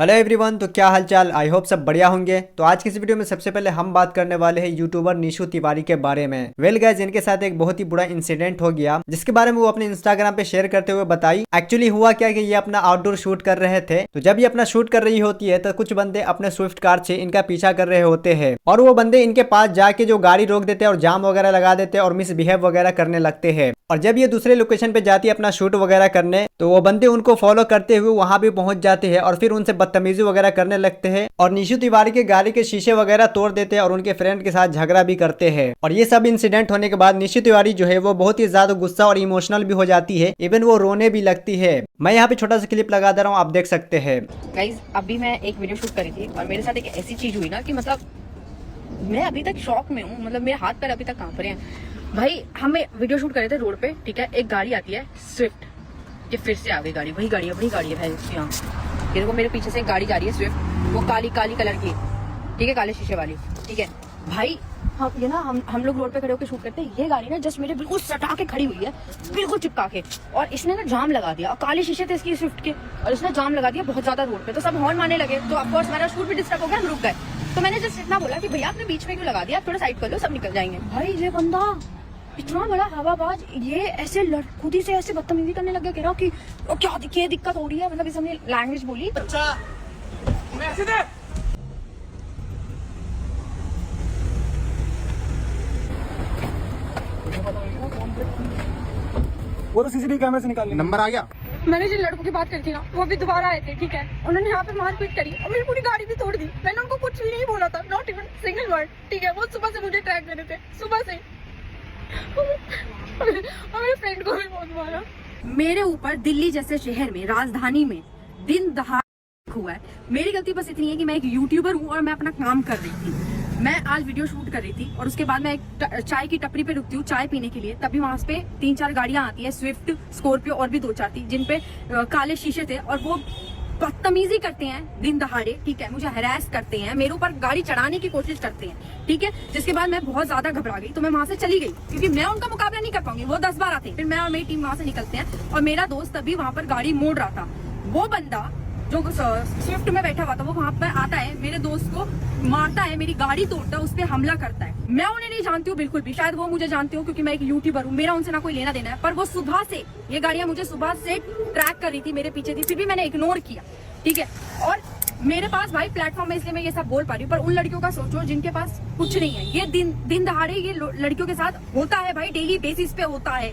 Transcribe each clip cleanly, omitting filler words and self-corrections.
Hello everyone, तो क्या हालचाल। आई होप सब बढ़िया होंगे। तो आज की इस वीडियो में सबसे पहले हम बात करने वाले हैं यूट्यूबर निशु तिवारी के बारे में। वेल गाइस, इनके साथ एक बहुत ही बुरा इंसिडेंट हो गया जिसके बारे में वो अपने इंस्टाग्राम पे शेयर करते हुए बताई। एक्चुअली हुआ क्या कि ये अपना आउटडोर शूट कर रहे थे। तो जब ये अपना शूट कर रही होती है तो कुछ बंदे अपने स्विफ्ट कार से इनका पीछा कर रहे होते हैं और वो बंदे इनके पास जाके जो गाड़ी रोक देते हैं और जाम वगैरह लगा देते हैं और मिसबिहेव वगैरह करने लगते हैं। और जब ये दूसरे लोकेशन पे जाती है अपना शूट वगैरह करने, तो वो बंदे उनको फॉलो करते हुए वहां भी पहुंच जाते हैं और फिर उनसे बदतमीजी वगैरह करने लगते हैं और निशु तिवारी के गाड़ी के शीशे वगैरह तोड़ देते हैं और उनके फ्रेंड के साथ झगड़ा भी करते हैं। और ये सब इंसिडेंट होने के बाद निशु तिवारी जो है वो बहुत ही ज्यादा गुस्सा और इमोशनल भी हो जाती है, इवन वो रोने भी लगती है। मैं यहाँ पे छोटा सा क्लिप लगा दे रहा हूँ, आप देख सकते हैं। गाइस, अभी मैं एक वीडियो शूट करी थी और मेरे साथ एक ऐसी चीज हुई ना कि मतलब मैं अभी तक शॉक में हूँ। मतलब मेरे हाथ पैर अभी तक कांप रहे हैं। भाई, हम वीडियो शूट कर रहे थे रोड पे, ठीक है। एक गाड़ी आती है स्विफ्ट, ये फिर से आ गई गाड़ी, वही गाड़ी है भाई। यहाँ ये देखो, मेरे पीछे से एक गाड़ी जा रही है स्विफ्ट, वो काली कलर की, ठीक है, काले शीशे वाली, ठीक है भाई। हम लोग रोड पे खड़े होकर शूट करते हैं। ये गाड़ी ना जस्ट मेरे बिल्कुल सटा के खड़ी हुई है, बिल्कुल चिपका के, और इसने ना जाम लगा दिया। काले शीशे थे इसकी स्विफ्ट के और इसने जाम लगा दिया बहुत ज्यादा रोड पे। तो सब हॉर्न मारने लगे, तो ऑफकोर्स हमारा शूट भी डिस्टर्ब हो गया, हम रुक गए। तो मैंने जस्ट इतना बोला कि भैया आपने बीच में क्यों लगा दिया, आप थोड़ा साइड कर लो, सब निकल जाएंगे। भाई ये बंदा इतना बड़ा हवाबाज, ये ऐसे खुद ही से ऐसे बदतमीजी करने लग गया, कह रहा कि क्या दिक्कत हो रही है। मतलब इस हमने लैंग्वेज बोली। वो तो सीसीटीवी कैमरे से निकाल नंबर आ गया। मैंने जिन लड़कों की बात करी थी ना, वो भी दोबारा आए थे, ठीक है। उन्होंने यहाँ पे मारपीट करी और मेरी पूरी गाड़ी भी तोड़ दी। मैंने उनको कुछ भी नहीं बोला था, नॉट इवन सिंगल वर्ड, ठीक है। वो सुबह से मुझे ट्रैक दे रहे थे, सुबह से। और मेरे फ्रेंड को भी बहुत मारा। मेरे ऊपर दिल्ली जैसे शहर में, राजधानी में दिन दहाड़े हुआ है। मेरी गलती बस इतनी है कि मैं एक यूट्यूबर हूँ और मैं अपना काम कर रही थी। मैं आज वीडियो शूट कर रही थी और उसके बाद मैं एक चाय की टपरी पे रुकती हूँ चाय पीने के लिए। तभी वहां पे 3-4 गाड़ियां आती है, स्विफ्ट, स्कॉर्पियो और भी 2-4 थी, जिन पे काले शीशे थे और वो बदतमीजी करते हैं दिन दहाड़े, ठीक है। मुझे हरास करते हैं, मेरे ऊपर गाड़ी चढ़ाने की कोशिश करते हैं, ठीक है। जिसके बाद मैं बहुत ज्यादा घबरा गई, तो मैं वहां से चली गई क्योंकि मैं उनका मुकाबला नहीं कर पाऊंगी। वो 10-12 थे। फिर मैं और मेरी टीम वहां से निकलते हैं और मेरा दोस्त तभी वहां पर गाड़ी मोड़ रहा था। वो बंदा जो स्विफ्ट में बैठा हुआ था, वो वहां पर आता है, मेरे दोस्त को मारता है, मेरी गाड़ी तोड़ता है, उस पर हमला करता है। मैं उन्हें नहीं जानती हूँ बिल्कुल भी, शायद वो मुझे जानती हूँ क्योंकि मैं एक यूट्यूबर हूँ, मेरा उनसे ना कोई लेना देना है। पर वो सुबह से, ये गाड़ियां मुझे सुबह से ट्रैक कर रही थी, मेरे पीछे थी, फिर भी मैंने इग्नोर किया, ठीक है। और मेरे पास भाई प्लेटफॉर्म है, इसलिए मैं ये सब बोल पा रही हूँ। पर उन लड़कियों का सोचो जिनके पास कुछ नहीं है। ये दिन दहाड़े ये लड़कियों के साथ होता है भाई, डेली बेसिस पे होता है।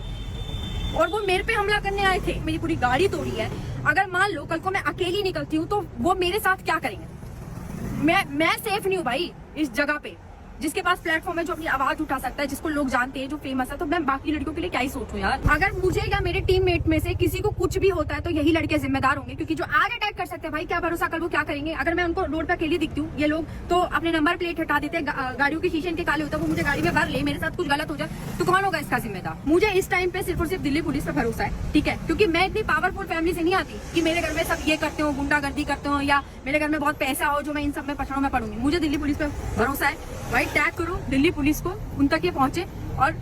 और वो मेरे पे हमला करने आए थे, मेरी पूरी गाड़ी तोड़ी है। अगर मान लो कल को मैं अकेली निकलती हूँ तो वो मेरे साथ क्या करेंगे। मैं सेफ नहीं हूँ भाई इस जगह पे। जिसके पास प्लेटफॉर्म है, जो अपनी आवाज उठा सकता है, जिसको लोग जानते हैं, जो फेमस है, तो मैं बाकी लड़कियों के लिए क्या ही सोचूं यार। अगर मुझे या मेरे टीममेट में से किसी को कुछ भी होता है तो यही लड़के जिम्मेदार होंगे, क्योंकि जो आज अटैक कर सकते हैं भाई, क्या भरोसा कल वो क्या करेंगे। अगर मैं उनको रोड पे अकेली दिखती हूँ, ये लोग तो अपने नंबर प्लेट हटा देते हैं, गाड़ियों के शीशे इनके काले होता है, वो मुझे गाड़ी में भर ले, मेरे साथ कुछ गलत हो जाए तो कौन होगा इसका जिम्मेदार। मुझे इस टाइम पे सिर्फ और सिर्फ दिल्ली पुलिस पे भरोसा है, ठीक है। क्योंकि मैं इतनी पावरफुल फैमिली से नहीं आती कि मेरे घर में सब ये करते हो, गुंडागर्दी करते हो, या मेरे घर में बहुत पैसा हो जो मैं इन सब में पछड़ों में पड़ूंगी। मुझे दिल्ली पुलिस पे भरोसा है भाई। टैग करो दिल्ली पुलिस को, उन तक ये पहुंचे और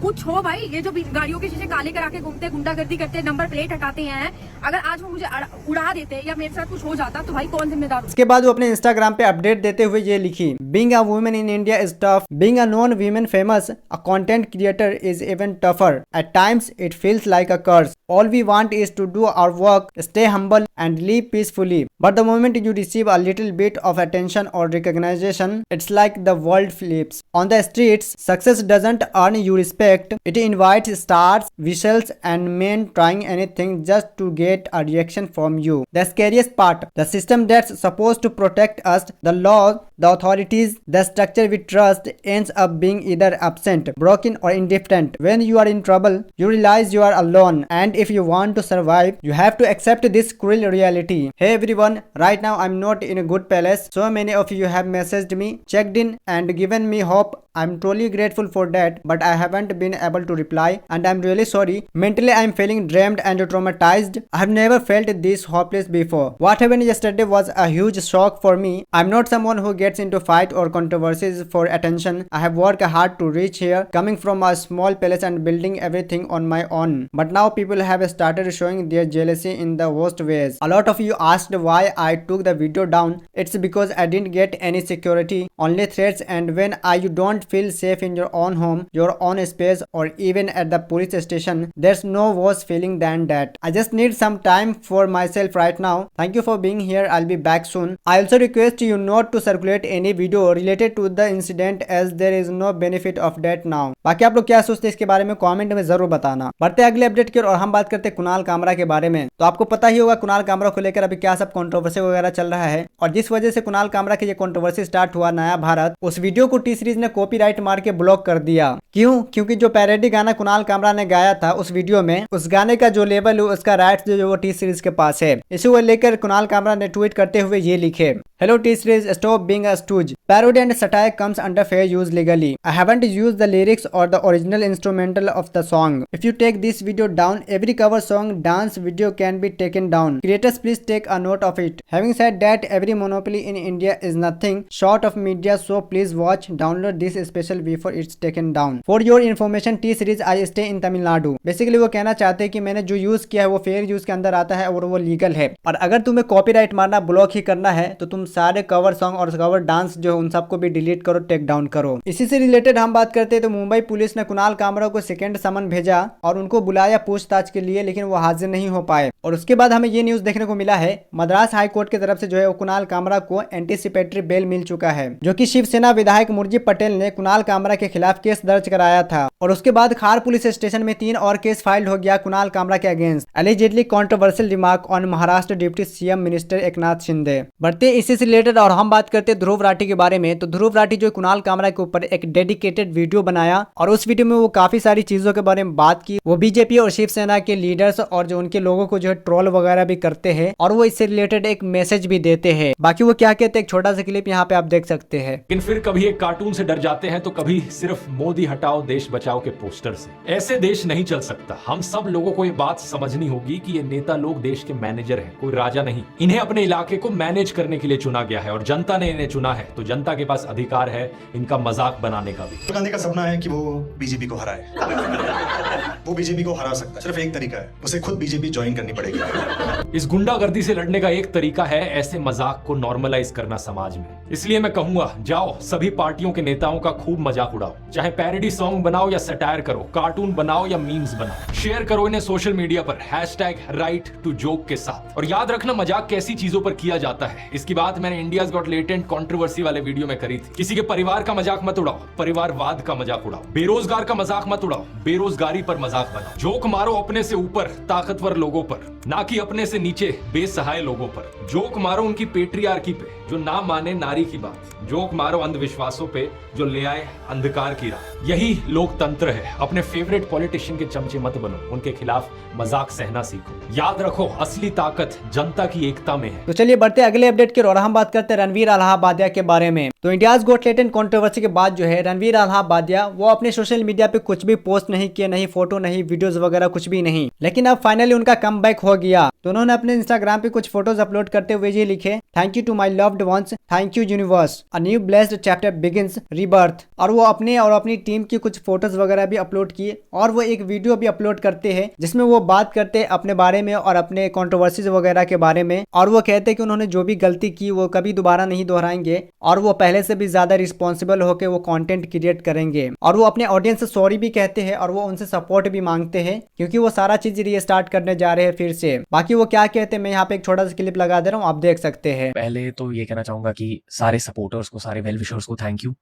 कुछ हो भाई। ये जो गाड़ियों के शीशे काले करा के घूमते हैं, गुंडागर्दी करते हैं, नंबर प्लेट हटाते हैं, अगर आज वो मुझे उड़ा देते या मेरे साथ कुछ हो जाता तो भाई कौन जिम्मेदार। इसके बाद वो अपने इंस्टाग्राम पे अपडेट देते हुए ये लिखी, being a woman in India is tough, being a non women famous a content creator is even tougher, at times it feels like a curse, all we want is to do our work, stay humble and live peacefully, but the moment you receive a little bit of attention or recognition, it's like the world flips. On the streets, success doesn't earn you respect, it invites stars, whistles and men trying anything just to get a reaction from you. The scariest part, the system that's supposed to protect us, the laws, the authorities, the structure we trust, ends up being either absent, broken or indifferent. When you are in trouble, you realize you are alone, and if you want to survive, you have to accept this cruel reality. Hey everyone, right now I'm not in a good place. So many of you have messaged me, checked in and given me hope. I'm truly grateful for that, but I haven't been able to reply and I'm really sorry. Mentally I'm feeling drained and traumatized. I have never felt this hopeless before. What happened yesterday was a huge shock for me. I'm not someone who gets into fight or controversies for attention. I have worked hard to reach here, coming from a small place and building everything on my own. But now people have started showing their jealousy in the worst ways. A lot of you asked why I took the video down. It's because I didn't get any security, only threats, and when you don't feel safe in your own home, your own space, or even at the police station, there's no worse feeling than that. I just need some time for myself right now. Thank you for being here. I'll be back soon. I also request you not to circulate any video related to the incident as there is no benefit of that now. बाकी आप लोग क्या सोचते हैं इसके बारे में comment में जरूर बताना। बढ़ते अगले अपडेट की और हम बात करते हैं कुणाल कामरा के बारे में। तो आपको पता ही होगा कुणाल कामरा को लेकर अभी क्या सब कंट्रोवर्सी वगैरह चल रहा है, और जिस वजह से कुणाल कामरा की ये कंट्रोवर्सी स्टार्ट हुआ नया भारत, उस वीडियो को टी सीरीज ने कॉपीराइट मार के ब्लॉक कर दिया। क्यों? क्योंकि जो पैरोडी गाना कुणाल कामरा ने गाया था उस वीडियो में, उस गाने का जो लेवल है उसका राइट्स जो वो टी सीरीज के पास है। इसी को लेकर कुणाल कामरा ने ट्वीट करते हुए ये लिखे, hello T series, stop being a stooge, parody and satire comes under fair use legally, I haven't used the lyrics or the original instrumental of the song. If you take this video down, every cover song dance video can be taken down. Creators, please take a note of it. Having said that, every monopoly in India is nothing short of media, so please watch, download this special before it's taken down. For your information, T series I stay in Tamil Nadu. Basically वो कहना चाहते हैं कि मैंने जो use किया है वो फेयर यूज के अंदर आता है और वो लीगल है, और अगर तुम्हें कॉपीराइट मारना, ब्लॉक ही करना है तो तुम सारे कवर सॉन्ग और कवर डांस जो है उन सबको भी डिलीट करो, टेक डाउन करो। इसी से रिलेटेड हम बात करते हैं तो मुंबई पुलिस ने कुणाल कामरा को सेकंड समन भेजा और उनको बुलाया पूछताछ के लिए, लेकिन वो हाजिर नहीं हो पाए। और उसके बाद हमें ये न्यूज देखने को मिला है मद्रास हाई कोर्ट की तरफ से जो है कुणाल कामरा को एंटीसिपेटरी बेल मिल चुका है, जो कि शिवसेना विधायक मुरजी पटेल ने कुणाल कामरा के खिलाफ केस दर्ज कराया था। और उसके बाद खार पुलिस स्टेशन में 3 और केस फाइल हो गया कुणाल कामरा के against allegedly controversial remark on Maharashtra deputy CM minister Eknath Shinde. बढ़ते इसी से रिलेटेड और हम बात करते हैं ध्रुव राठी के बारे में। तो ध्रुव राठी जो कुणाल कामरा के ऊपर एक डेडिकेटेड वीडियो बनाया और उस वीडियो में वो काफी सारी चीजों के बारे में बात की। वो बीजेपी और शिवसेना के लीडर्स और जो उनके लोगों को जो है ट्रोल वगैरह भी करते हैं और वो इससे रिलेटेड एक मैसेज भी देते हैं। बाकी वो क्या कहते हैं एक छोटा सा क्लिप यहाँ पे आप देख सकते हैं। लेकिन फिर कभी एक कार्टून से डर जाते हैं तो कभी सिर्फ मोदी हटाओ देश बचाओ के पोस्टर से। ऐसे देश नहीं चल सकता। हम सब लोगों को ये बात समझनी होगी कि ये नेता लोग देश के मैनेजर हैं, कोई राजा नहीं। इन्हें अपने इलाके को मैनेज करने के लिए चुना गया है और जनता ने इन्हें चुना है, तो जनता के पास अधिकार है इनका मजाक बनाने का भी। राहुल गांधी का सपना है कि वो बीजेपी को हराए। वो बीजेपी को हरा सकता है, सिर्फ एक तरीका है, उसे खुद बीजेपी ज्वाइन करनी पड़ेगी। इस गुंडागर्दी से लड़ने का एक तरीका है ऐसे मजाक को नॉर्मलाइज करना समाज में। इसलिए मैं कहूंगा जाओ सभी पार्टियों के नेताओं का खूब मजाक उड़ाओ, चाहे पैरोडी सॉन्ग बनाओ या सटायर करो, कार्टून बनाओ या मीम्स बनाओ, शेयर करो इन्हें सोशल मीडिया पर #RightToJoke के साथ। और याद रखना मजाक कैसी चीजों पर किया जाता है, इसकी बात मैंने इंडियाज गॉट लेटेंट कंट्रोवर्सी वाले वीडियो में करी थी। किसी के परिवार का मजाक मत उड़ाओ, परिवारवाद का मजाक उड़ाओ। बेरोजगार का मजाक मत उड़ाओ, बेरोजगारी पर मजाक बनाओ। जोक मारो अपने से ऊपर ताकतवर लोगों पर, ना कि अपने से नीचे बेसहाय लोगों पर। जोक मारो उनकी पेट्रियार्की पे जो ना माने नारी की बात। जोक मारो अंधविश्वासों पे जो ले आए अंधकार की राह। यही लोकतंत्र है। अपने फेवरेट पॉलिटिशियन के चमचे मत बनो, उनके खिलाफ मजाक सहना सीखो। याद रखो असली ताकत जनता की एकता में है। तो चलिए बढ़ते अगले अपडेट की और हम बात करते हैं रणवीर अलाहाबादिया के बारे में। तो इंडियाज गॉट लेटेंट कंट्रोवर्सी के बाद जो है रणवीर अलाहाबादिया वो अपने सोशल मीडिया पे कुछ भी पोस्ट नहीं किए, नहीं फोटो, नहीं वीडियोस वगैरह कुछ भी नहीं। लेकिन अब फाइनली उनका कमबैक हो गया। तो उन्होंने अपने इंस्टाग्राम पे कुछ फोटोज अपलोड करते हुए ये लिखे, thank you to my loved ones, thank you universe, a new blessed chapter begins, rebirth. और वो अपने और अपनी टीम की कुछ फोटोज वगैरह भी अपलोड किए और वो एक वीडियो भी अपलोड करते हैं जिसमें वो बात करते हैं अपने बारे में और अपने कंट्रोवर्सीज वगैरह के बारे में। और वो कहते हैं कि उन्होंने जो भी गलती की वो कभी दोबारा नहीं दोहराएंगे और वो पहले से भी ज्यादा रिस्पॉन्सिबल होकर वो कंटेंट क्रिएट करेंगे। और वो अपने ऑडियंस से सॉरी भी कहते हैं और वो उनसे सपोर्ट भी मांगते हैं क्योंकि वो सारा चीज रीस्टार्ट करने जा रहे हैं फिर से। बाकी वो क्या कहते हैं मैं यहाँ पे एक छोटा सा क्लिप लगा दे रहा हूँ, आप देख सकते हैं। पहले तो ये कहना चाहूंगा कि सारे सपोर्टर्स को, सारे वेल विशर्स को थैंक यू।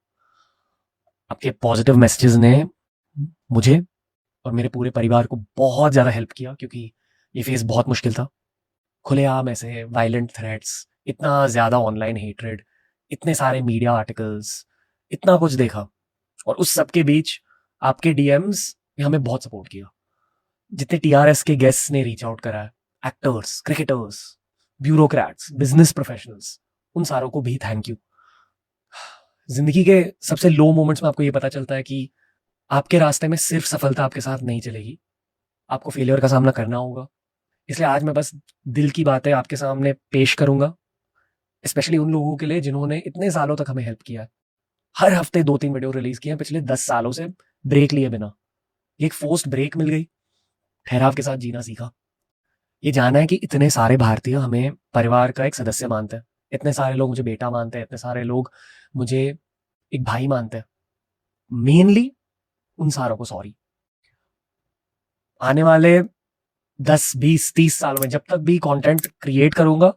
आपके पॉजिटिव मैसेजेस ने मुझे और मेरे पूरे परिवार को बहुत ज्यादा हेल्प किया क्योंकि ये फेस बहुत मुश्किल था। खुलेआम ऐसे वायलेंट थ्रेट्स, इतना ज्यादा ऑनलाइन हेट्रेड, इतने सारे मीडिया आर्टिकल्स, इतना कुछ देखा और उस सब के बीच आपके डीएम्स ने हमें बहुत सपोर्ट किया। जितने टीआरएस के गेस्ट्स ने रीच आउट करा, actors, cricketers, bureaucrats, business professionals, उन सारों को भी थैंक यू। जिंदगी के सबसे लो मोमेंट्स में आपको ये पता चलता है कि आपके रास्ते में सिर्फ सफलता आपके साथ नहीं चलेगी, आपको फेलियर का सामना करना होगा। इसलिए आज मैं बस दिल की बातें आपके सामने पेश करूंगा, स्पेशली उन लोगों के लिए जिन्होंने इतने सालों तक हमें हेल्प किया है। हर हफ्ते 2-3 वीडियो रिलीज किए हैं पिछले 10 सालों से ब्रेक लिए बिना। एक फोर्स्ड ब्रेक मिल गई ठहराव के साथ जीना सीखा। ये जाना है कि इतने सारे भारतीय हमें परिवार का एक सदस्य मानते हैं, इतने सारे लोग मुझे बेटा मानते हैं, इतने सारे लोग मुझे एक भाई मानते हैं। मेनली उन सारों को सॉरी। आने वाले 10, 20, 30 सालों में जब तक भी कंटेंट क्रिएट करूंगा,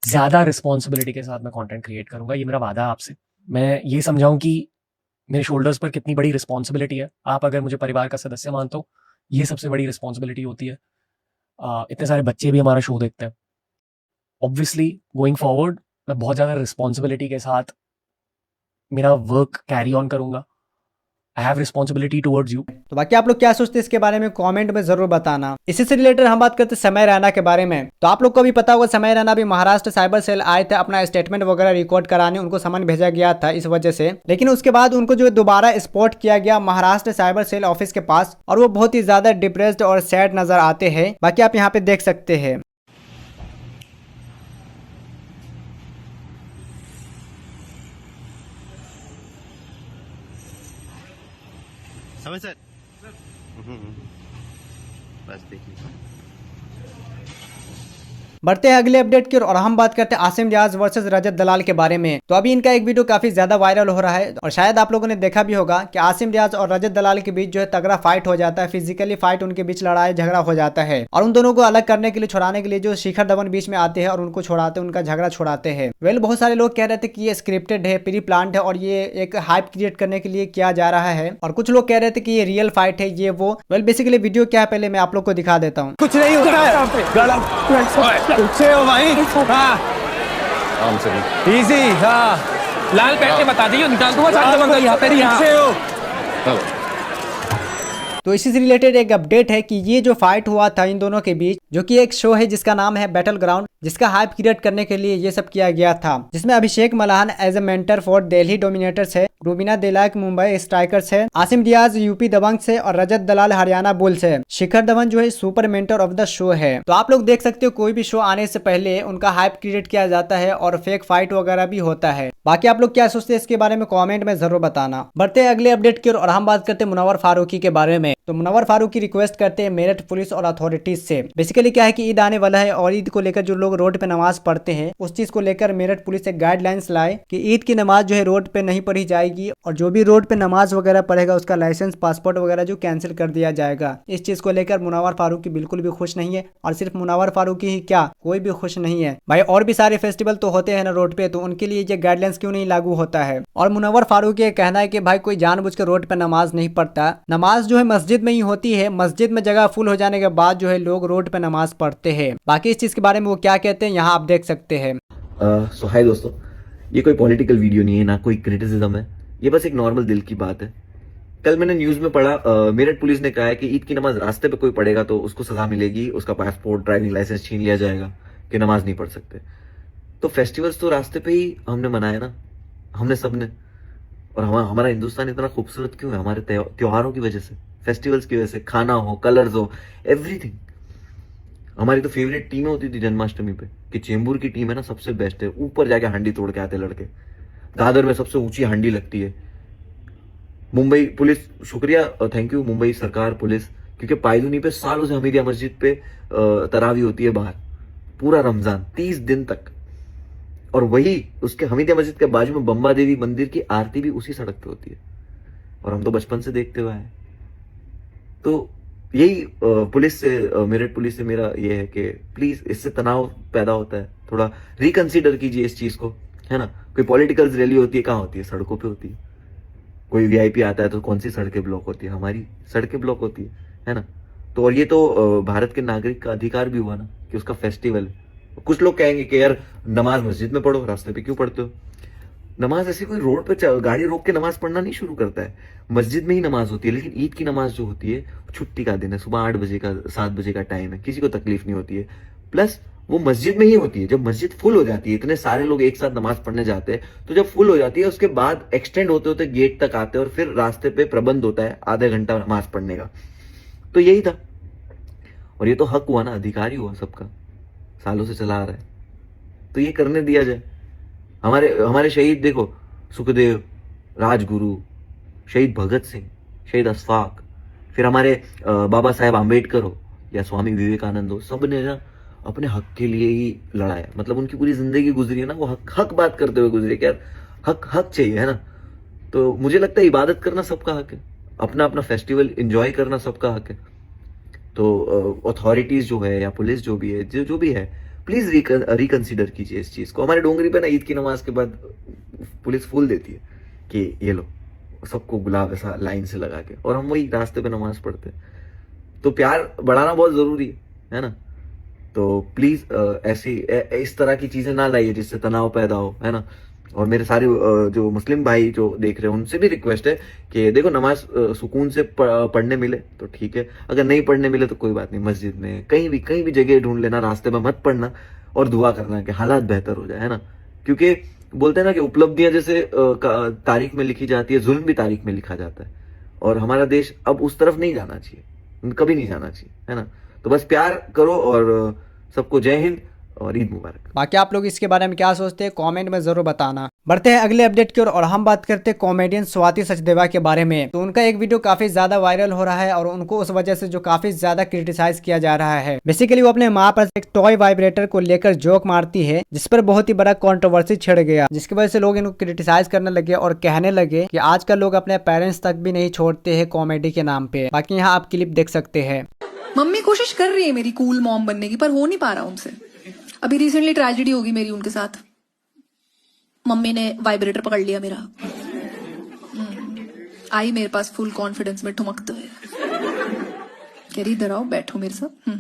ज्यादा रिस्पॉन्सिबिलिटी के साथ मैं कंटेंट क्रिएट करूंगा। ये मेरा वादा है आपसे। मैं ये समझाऊं कि मेरे शोल्डर्स पर कितनी बड़ी रिस्पॉन्सिबिलिटी है। आप अगर मुझे परिवार का सदस्य मानते हो, ये सबसे बड़ी रिस्पॉन्सिबिलिटी होती है। इतने सारे बच्चे भी हमारा शो देखते हैं। ऑब्वियसली गोइंग फॉरवर्ड मैं बहुत ज़्यादा रिस्पॉन्सिबिलिटी के साथ मेरा वर्क कैरी ऑन करूंगा। I have responsibility towards you. तो बाकी आप लोग क्या सोचते हैं इसके बारे में कमेंट में जरूर बताना। इसी से रिलेटेड हम बात करते हैं समय रैना के बारे में। तो आप लोग को भी पता होगा समय रैना भी महाराष्ट्र साइबर सेल आए थे अपना स्टेटमेंट वगैरह रिकॉर्ड कराने, उनको समन भेजा गया था इस वजह से। लेकिन उसके बाद उनको जो दोबारा स्पॉट किया गया महाराष्ट्र साइबर सेल ऑफिस के पास, और वो बहुत ही ज्यादा डिप्रेस्ड और सैड नजर आते हैं। बाकी आप यहाँ पे देख सकते हैं। समय सर बस देखिए। बढ़ते हैं अगले अपडेट की ओर और हम बात करते हैं आसिम रियाज वर्सेस रजत दलाल के बारे में। तो अभी इनका एक वीडियो काफी ज्यादा वायरल हो रहा है और शायद आप लोगों ने देखा भी होगा कि आसिम रियाज और रजत दलाल के बीच जो है तगड़ा फाइट हो जाता है, फिजिकली फाइट उनके बीच लड़ाई झगड़ा हो जाता है। और उन दोनों को अलग करने के लिए, छुड़ाने के लिए जो शिखर धवन बीच में आते हैं और उनको छुड़ाते हैं, उनका झगड़ा छुड़ाते हैं। वेल बहुत सारे लोग कह रहे थे कि ये स्क्रिप्टेड है, प्री प्लान्ड है और ये एक हाइप क्रिएट करने के लिए किया जा रहा है। और कुछ लोग कह रहे थे कि ये रियल फाइट है, ये वो। वेल बेसिकली वीडियो क्या है पहले मैं आप लोग को दिखा देता हूँ। कुछ नहीं होता है पीछे हो भाई। हाँ इजी। हाँ लाल पैंट बता दी निकाल दूंगा यहाँ पे पीछे हो। तो इसी से रिलेटेड एक अपडेट है कि ये जो फाइट हुआ था इन दोनों के बीच, जो कि एक शो है जिसका नाम है बैटल ग्राउंड, जिसका हाइप क्रिएट करने के लिए ये सब किया गया था, जिसमें Abhishek Malhan as a mentor for Delhi dominators है, रूबीना दिलाक मुंबई स्ट्राइकर्स है, आसिम रियाज यूपी दबंग से और रजत दलाल हरियाणा बुल्स है। शिखर धवन जो है super mentor of the show है। तो आप लोग देख सकते हो कोई भी शो आने से पहले उनका हाइप क्रिएट किया जाता है और फेक फाइट वगैरह भी होता है। बाकी आप लोग क्या सोचते हैं इसके बारे में कमेंट में जरूर बताना। बढ़ते हैं अगले अपडेट की ओर और हम बात करते हैं मुनव्वर फारूकी के बारे में। तो मुनव्वर फारूकी रिक्वेस्ट करते हैं मेरठ पुलिस और अथॉरिटीज से। बेसिकली क्या है कि ईद आने वाला है और ईद को लेकर जो लोग रोड पे नमाज पढ़ते हैं उस चीज को लेकर मेरठ पुलिस एक गाइडलाइंस लाए कि ईद की नमाज जो है रोड पे नहीं पढ़ी जाएगी और जो भी रोड पे नमाज वगैरह पढ़ेगा उसका लाइसेंस पासपोर्ट वगैरह जो कैंसिल कर दिया जाएगा। इस चीज को लेकर मुनव्वर फारूकी बिल्कुल भी खुश नहीं है। और सिर्फ मुनव्वर फारूकी ही क्या, कोई भी खुश नहीं है भाई। और भी सारे फेस्टिवल तो होते हैं ना रोड पे, तो उनके लिए ये गाइडलाइंस क्यों नहीं लागू होता है। और मुनव्वर फारूकी का कहना है कि भाई कोई जानबूझ के रोड पे नमाज नहीं पढ़ता, नमाज जो है मस्जिद में ही होती है। मस्जिद में जगह फुल हो जाने के बाद जो है लोग रोड पे नमाज पढ़ते हैं। बाकी इस चीज के बारे में वो क्या कहते हैं यहाँ आप देख सकते हैं। सो हाय दोस्तों, ये कोई पॉलिटिकल वीडियो नहीं है, ना कोई क्रिटिसिज्म है, ये बस एक नॉर्मल दिल की बात है। कल मैंने न्यूज में पढ़ा मेरठ पुलिस ने कहा है कि ईद की नमाज रास्ते पे कोई पढ़ेगा तो उसको सजा मिलेगी, उसका पासपोर्ट ड्राइविंग लाइसेंस छीन लिया जाएगा कि नमाज नहीं पढ़ सकते। तो फेस्टिवल्स तो रास्ते पे ही हमने मनाए ना, हमने सबने। और हमारा हिंदुस्तान इतना खूबसूरत क्यों है? हमारे त्योहारों की वजह से, फेस्टिवल्स की वजह से, खाना हो, कलर्स हो, एवरीथिंग। हमारी तो फेवरेट टीमें होती थी जन्माष्टमी पे कि चेंबूर की टीम है ना सबसे बेस्ट है, ऊपर जाके हांडी तोड़ के आते लड़के। दादर में सबसे ऊंची हांडी लगती है। मुंबई पुलिस, शुक्रिया, थैंक यू मुंबई सरकार पुलिस, क्योंकि पायदुनी पे सालों से हमीदिया मस्जिद पे तरावी होती है बाहर पूरा रमजान 30 दिन तक। और वही उसके हमीदिया मस्जिद के बाजू में बम्बा देवी मंदिर की आरती भी उसी सड़क पे होती है और हम तो बचपन से देखते हुए आए। तो यही पुलिस से, मेरठ पुलिस से मेरा ये है कि प्लीज इससे तनाव पैदा होता है, थोड़ा रिकंसीडर कीजिए इस चीज को, है ना। कोई पॉलिटिकल रैली होती है, कहाँ होती है? सड़कों पे होती है। कोई वीआईपी आता है तो कौन सी सड़कें ब्लॉक होती है? हमारी सड़कें ब्लॉक होती है ना। तो और ये तो भारत के नागरिक का अधिकार भी हुआ ना कि उसका फेस्टिवल है। कुछ लोग कहेंगे कि यार नमाज मस्जिद में पढ़ो, रास्ते पे क्यों पढ़ते हो? नमाज ऐसे कोई रोड पे गाड़ी रोक के नमाज पढ़ना नहीं शुरू करता है, मस्जिद में ही नमाज होती है। लेकिन ईद की नमाज जो होती है छुट्टी का दिन है, सुबह 8 बजे का 7 बजे का टाइम है, किसी को तकलीफ नहीं होती है। प्लस वो मस्जिद में ही होती है। जब मस्जिद फुल हो जाती है, इतने सारे लोग एक साथ नमाज पढ़ने जाते हैं, तो जब फुल हो जाती है उसके बाद एक्सटेंड होते होते गेट तक आते हैं और फिर रास्ते पे प्रबंध होता है आधे घंटा नमाज पढ़ने का। तो यही था। और ये तो हक हुआ ना, अधिकार ही हुआ सबका, सालों से चला आ रहा है, तो ये करने दिया जाए। हमारे शहीद देखो, सुखदेव, राजगुरु, शहीद भगत सिंह, शहीद अशफाक, फिर हमारे बाबा साहेब आम्बेडकर हो, या स्वामी विवेकानंद हो, सब ने ना अपने हक के लिए ही लड़ा है। मतलब उनकी पूरी जिंदगी गुजरी है ना वो हक बात करते हुए गुजरी, क्या हक चाहिए, है ना। तो मुझे लगता है इबादत करना सबका हक है, अपना अपना फेस्टिवल एंजॉय करना सबका हक है। तो अथॉरिटीज जो है या पुलिस जो भी है, जो भी है, प्लीज रिकंसिडर कीजिए इस चीज को। हमारे डोंगरी पे ना ईद की नमाज के बाद पुलिस फूल देती है कि ये लो, सबको गुलाब ऐसा लाइन से लगा के, और हम वही रास्ते पे नमाज पढ़ते हैं। तो प्यार बढ़ाना बहुत जरूरी है ना। तो प्लीज ऐसी इस तरह की चीजें ना लाइए जिससे तनाव पैदा हो, है ना। और मेरे सारे जो मुस्लिम भाई जो देख रहे हैं उनसे भी रिक्वेस्ट है कि देखो नमाज सुकून से पढ़ने मिले तो ठीक है, अगर नहीं पढ़ने मिले तो कोई बात नहीं, मस्जिद में कहीं भी जगह ढूंढ लेना, रास्ते में मत पढ़ना, और दुआ करना कि हालात बेहतर हो जाए, है ना। क्योंकि बोलते हैं ना कि उपलब्धियां जैसे तारीख में लिखी जाती है, जुल्म भी तारीख में लिखा जाता है, और हमारा देश अब उस तरफ नहीं जाना चाहिए, कभी नहीं जाना चाहिए, है ना। तो बस प्यार करो, और सबको जय हिंद और ईद मुबारक। बाकी आप लोग इसके बारे में क्या सोचते हैं कमेंट में जरूर बताना। बढ़ते हैं अगले अपडेट की ओर और हम बात करते हैं कॉमेडियन स्वाति सचदेवा के बारे में। तो उनका एक वीडियो काफी ज्यादा वायरल हो रहा है और उनको उस वजह से जो काफी ज्यादा क्रिटिसाइज किया जा रहा है। बेसिकली वो अपने माँ पर एक टॉय वाइब्रेटर को लेकर जोक मारती है, जिस पर बहुत ही बड़ा कंट्रोवर्सी छिड़ गया, जिसकी वजह से लोग इनको क्रिटिसाइज करने लगे और कहने लगे कि आजकल लोग अपने पेरेंट्स तक भी नहीं छोड़ते हैं कॉमेडी के नाम पे। बाकी यहाँ आप क्लिप देख सकते हैं। मम्मी कोशिश कर रही है मेरी कूल मॉम बनने की, पर हो नहीं पा रहा उनसे। अभी रिसेंटली ट्रेजेडी होगी मेरी उनके साथ, मम्मी ने वाइब्रेटर पकड़ लिया मेरा, आई मेरे पास फुल कॉन्फिडेंस में ठुमकते हुए, कह रही इधर आओ बैठो मेरे साथ,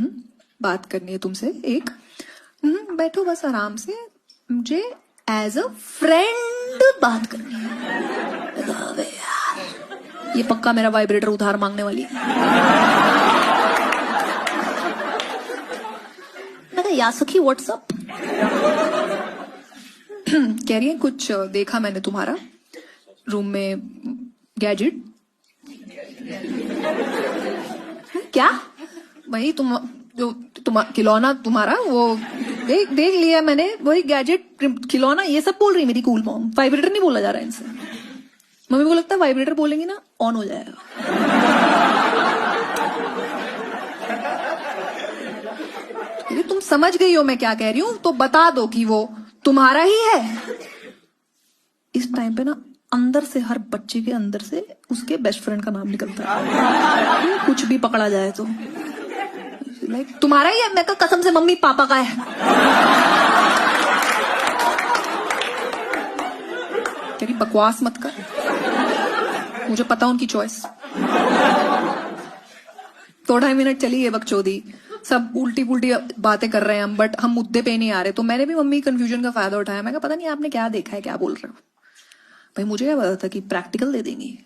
बात करनी है तुमसे एक, बैठो बस आराम से, मुझे एज अ फ्रेंड बात करनी है। अबे यार, ये पक्का मेरा वाइब्रेटर उधार मांगने वाली है। या सखी व्हाट्सअप, कह रही है कुछ देखा मैंने तुम्हारा रूम में गैजेट, क्या वही तुम खिलौना तुम्हारा वो देख लिया मैंने, वही गैजेट खिलौना, ये सब बोल रही मेरी कूल मॉम। वाइब्रेटर नहीं बोला जा रहा है इनसे। मम्मी को लगता है वाइब्रेटर बोलेंगे ना ऑन हो जाएगा। तुम समझ गई हो मैं क्या कह रही हूं, तो बता दो कि वो तुम्हारा ही है। इस टाइम पे ना अंदर से, हर बच्चे के अंदर से उसके बेस्ट फ्रेंड का नाम निकलता है, कुछ भी पकड़ा जाए तो लाइक तुम्हारा ही है। मैं कहा कसम से मम्मी पापा का है। तेरी बकवास मत कर, मुझे पता उनकी चॉइस। 2-2.5 मिनट चली है बकचोदी, सब उल्टी पुल्टी बातें कर रहे हैं हम, बट हम मुद्दे पे नहीं आ रहे। तो मैंने भी मम्मी कंफ्यूजन का फायदा उठाया। मैं कहा पता नहीं आपने क्या देखा है, क्या बोल रहे हो भाई। मुझे क्या पता था कि प्रैक्टिकल दे देंगी।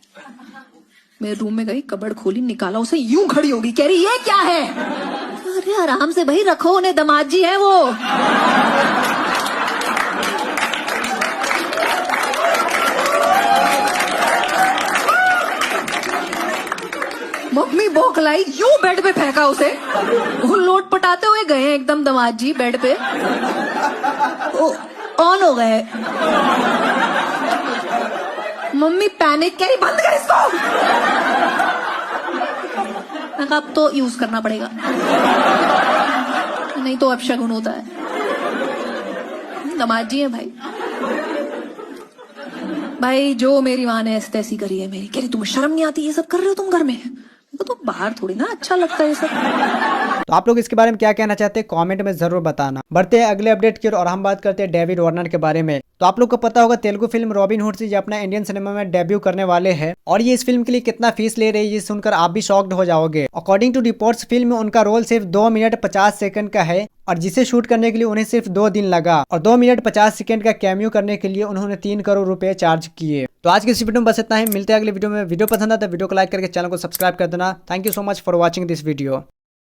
मेरे रूम में गई, कबर्ड खोली, निकाला उसे, यूं खड़ी होगी, कह रही ये क्या है। अरे आराम से भाई रखो, उन्हें दामाद जी है वो। मम्मी बौखलाई, यूं बेड पे फेंका उसे, वो लोट पटाते हुए गए एकदम दामाद जी बेड पे, ऑन हो गए। मम्मी पैनिक, कह रही बंद कर इसको। मैं कहा अब तो यूज करना पड़ेगा, नहीं तो अपशगुन होता है। दामाद जी है भाई जो मेरी माँ ने ऐसी तैसी करी है मेरी। कह रही तुम्हें शर्म नहीं आती, ये सब कर रहे हो तुम घर में। तो बाहर थोड़ी ना अच्छा लगता है ये सब। तो आप लोग इसके बारे में क्या कहना चाहते हैं कमेंट में जरूर बताना। बढ़ते हैं अगले अपडेट की ओर और हम बात करते हैं डेविड वार्नर के बारे में। तो आप लोग को पता होगा तेलुगु फिल्म रॉबिन हुड से ये अपना इंडियन सिनेमा में डेब्यू करने वाले हैं, और ये इस फिल्म के लिए कितना फीस ले रही है ये सुनकर आप भी शॉक्ड हो जाओगे। अकॉर्डिंग टू रिपोर्ट्स फिल्म में उनका रोल सिर्फ 2 मिनट 50 सेकंड का है, और जिसे शूट करने के लिए उन्हें सिर्फ 2 दिन लगा, और 2 मिनट 50 सेकंड का कैमियो करने के लिए उन्होंने 3 करोड़ रुपए चार्ज किए। तो आज की इस वीडियो में बस इतना ही, मिलते हैं अगले वीडियो में। वीडियो पसंद आता है वीडियो को लाइक करके चैनल को सब्सक्राइब कर देना। Thank you so much for watching this video.